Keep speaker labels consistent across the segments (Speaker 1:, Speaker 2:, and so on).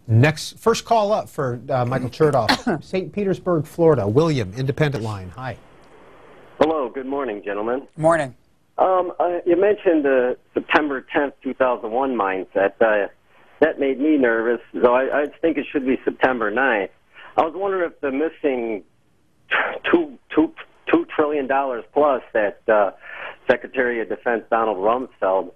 Speaker 1: First call up for Michael Chertoff, St. Petersburg, Florida. William, Independent Line. Hi.
Speaker 2: Hello. Good morning, gentlemen.
Speaker 3: Morning.
Speaker 2: You mentioned the September 10th, 2001 mindset. That made me nervous, so I think it should be September 9th. I was wondering if the missing $2 trillion plus that Secretary of Defense Donald Rumsfeld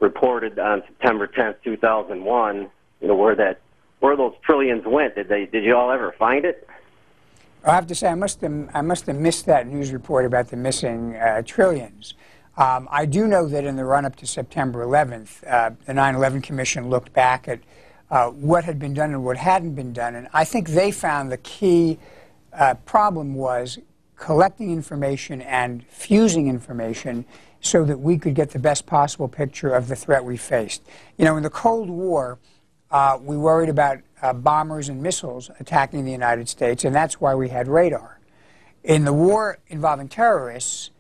Speaker 2: reported on September 10th, 2001, where those trillions went. Did you all ever find it?
Speaker 3: I have to say, I must have missed that news report about the missing trillions. I do know that in the run-up to September 11th, the 9/11 Commission looked back at what had been done and what hadn't been done, and I think they found the key problem was collecting information and fusing information so that we could get the best possible picture of the threat we faced. You know, in the Cold War, we worried about bombers and missiles attacking the United States, and that's why we had radar. In the war involving terrorists,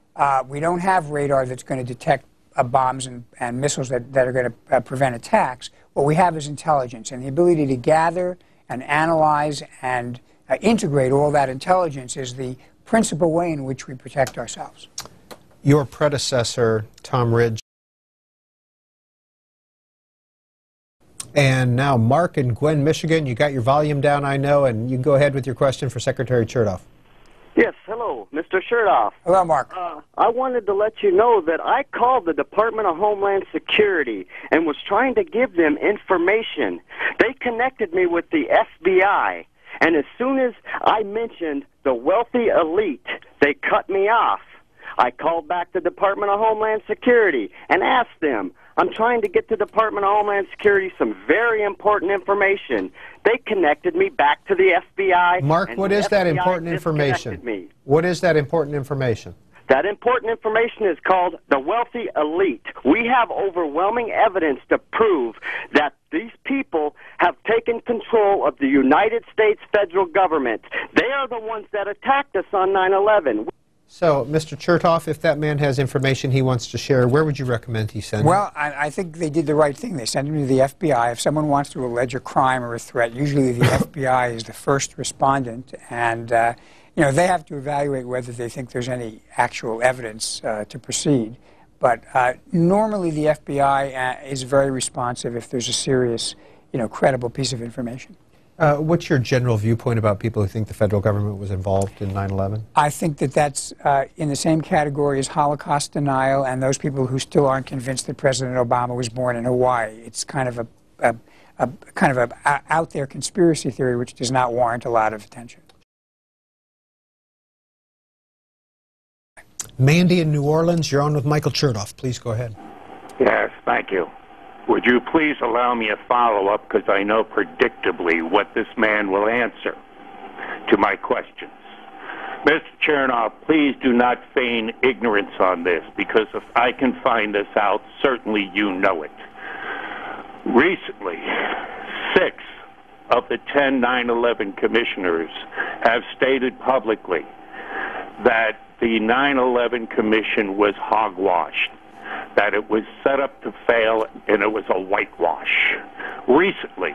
Speaker 3: we don't have radar that's going to detect bombs and missiles that are going to prevent attacks. What we have is intelligence, and the ability to gather and analyze and integrate all that intelligence is the principal way in which we protect ourselves.
Speaker 1: Your predecessor, Tom Ridge. And now Mark in Gwen, Michigan. You got your volume down, I know, and you can go ahead with your question for Secretary Chertoff.
Speaker 2: Yes, hello, Mr. Chertoff.
Speaker 3: Hello, Mark.
Speaker 2: I wanted to let you know that I called the Department of Homeland Security and was trying to give them information. They connected me with the FBI, and as soon as I mentioned the wealthy elite, they cut me off. I called back the Department of Homeland Security and asked them, I'm trying to get the Department of Homeland Security some very important information. They connected me back to the FBI.
Speaker 1: Mark, what is that important information? What is that important information?
Speaker 2: That important information is called the wealthy elite. We have overwhelming evidence to prove that these people have taken control of the United States federal government. They are the ones that attacked us on 9/11.
Speaker 1: So, Mr. Chertoff, if that man has information he wants to share, where would you recommend he send it?
Speaker 3: Well, I think they did the right thing. They sent him to the FBI. If someone wants to allege a crime or a threat, usually the FBI is the first respondent, and they have to evaluate whether they think there's any actual evidence to proceed. But normally the FBI is very responsive if there's a serious, credible piece of information.
Speaker 1: What's your general viewpoint about people who think the federal government was involved in 9/11?
Speaker 3: I think that that's in the same category as Holocaust denial and those people who still aren't convinced that President Obama was born in Hawaii. It's kind of a out there conspiracy theory which does not warrant a lot of attention.
Speaker 1: Mandy in New Orleans, you're on with Michael Chertoff. Please go ahead.
Speaker 4: Yes, thank you. Would you please allow me a follow-up, because I know predictably what this man will answer to my questions. Mr. Chertoff, please do not feign ignorance on this, because if I can find this out, certainly you know it. Recently, 6 of the 10 9/11 commissioners have stated publicly that the 9/11 Commission was hogwashed, that it was set up to fail, and it was a whitewash. Recently,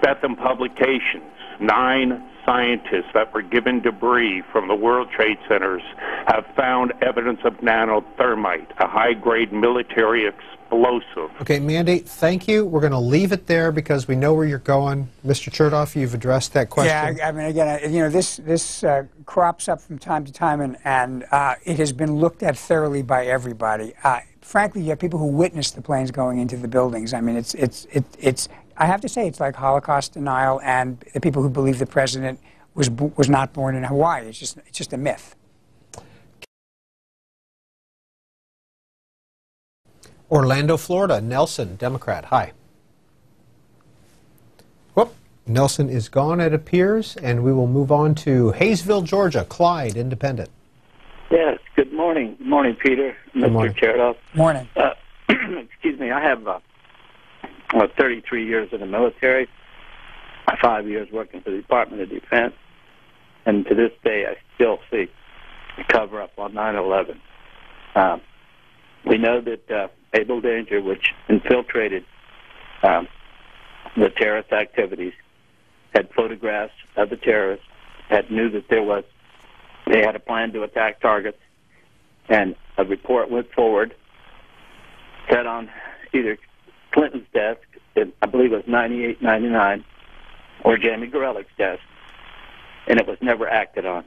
Speaker 4: Bethlehem Publications, 9 scientists that were given debris from the World Trade Centers have found evidence of nanothermite, a high-grade military explosive.
Speaker 1: Okay, Mandy, thank you. We're going to leave it there because we know where you're going. Mr. Chertoff, you've addressed that question.
Speaker 3: Yeah, I mean, again, this crops up from time to time, and it has been looked at thoroughly by everybody. Frankly, you have people who witnessed the planes going into the buildings. I mean, it's. I have to say, it's like Holocaust denial and the people who believe the president was not born in Hawaii. It's just a myth.
Speaker 1: Orlando, Florida. Nelson, Democrat. Hi. Whoop. Nelson is gone, it appears, and we will move on to Hayesville, Georgia. Clyde, Independent.
Speaker 5: Yes, good morning. Good morning, Peter. Mr. Chertoff.
Speaker 3: Morning.
Speaker 5: Excuse me, I have 33 years in the military, 5 years working for the Department of Defense, and to this day I still see the cover-up on 9/11. We know that Able Danger, which infiltrated the terrorist activities, had photographs of the terrorists, knew that they had a plan to attack targets, and a report went forward, sat on either Clinton's desk, I believe it was 98, 99, or Jamie Gorelick's desk, and it was never acted on.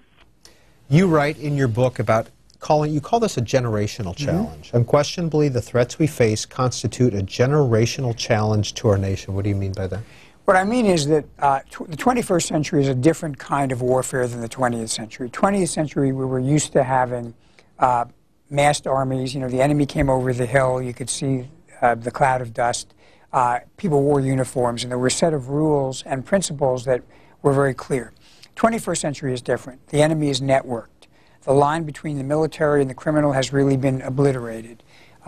Speaker 1: You write in your book about you call this a generational challenge. Unquestionably, the threats we face constitute a generational challenge to our nation. What do you mean by that?
Speaker 3: What I mean is that the 21st century is a different kind of warfare than the 20th century. 20th century, we were used to having massed armies. You know, the enemy came over the hill. You could see the cloud of dust. People wore uniforms, and there were a set of rules and principles that were very clear. 21st century is different. The enemy is networked. The line between the military and the criminal has really been obliterated.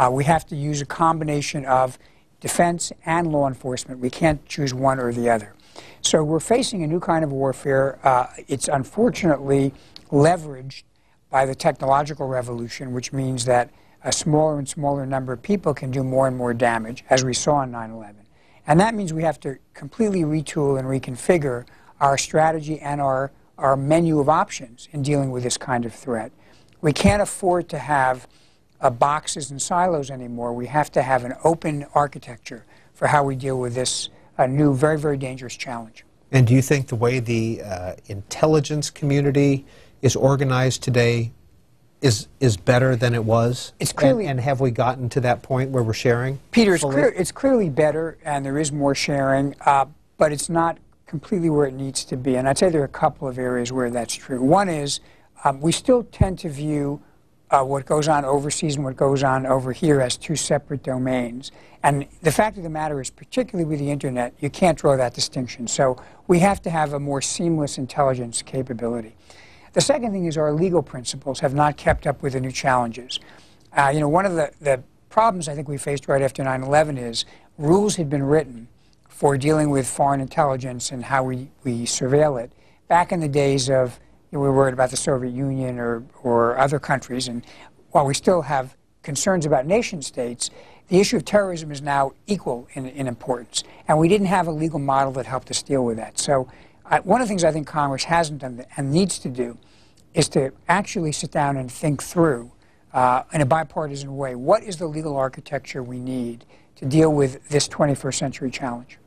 Speaker 3: We have to use a combination of defense and law enforcement. We can't choose one or the other. So we're facing a new kind of warfare. It's unfortunately leveraged by the technological revolution, which means that a smaller and smaller number of people can do more and more damage, as we saw on 9/11. And that means we have to completely retool and reconfigure our strategy and our menu of options in dealing with this kind of threat. We can't afford to have boxes and silos anymore. We have to have an open architecture for how we deal with this new, very, very dangerous challenge.
Speaker 1: And do you think the way the intelligence community is organized today is better than it was?
Speaker 3: It's clearly,
Speaker 1: and have we gotten to that point where we're sharing?
Speaker 3: Peter, it's clearly better, and there is more sharing, but it's not completely where it needs to be. And I'd say there are a couple of areas where that's true. One is we still tend to view what goes on overseas and what goes on over here as two separate domains. And the fact of the matter is, particularly with the internet, you can't draw that distinction. So we have to have a more seamless intelligence capability. The second thing is our legal principles have not kept up with the new challenges. You know, one of the problems I think we faced right after 9/11 is rules had been written for dealing with foreign intelligence and how we surveil it back in the days of, we were worried about the Soviet Union or other countries, and while we still have concerns about nation states, the issue of terrorism is now equal in importance, and we didn't have a legal model that helped us deal with that. So one of the things I think Congress hasn't done and needs to do is to actually sit down and think through, in a bipartisan way, what is the legal architecture we need to deal with this 21st century challenge.